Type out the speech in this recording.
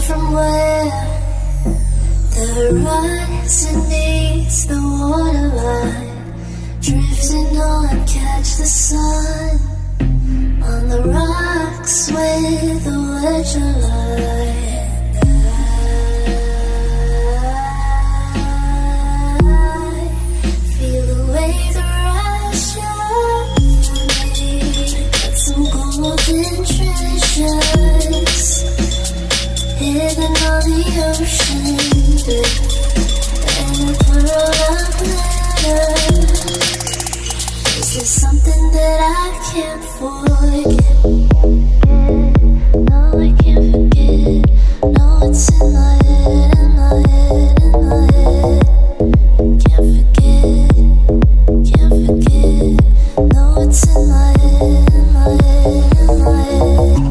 from where the horizon meets the waterline, drifting on, catch the sun on the rocks with a wedge of light. I feel the waves rush up me. Got some golden treasures hidden on the ocean, and a pearl of glitter. Is there something that I can't forget? No, I can't forget. No, it's in my head, in my head, in my head. Can't forget, can't forget. No, it's in my head, in my head, in my head.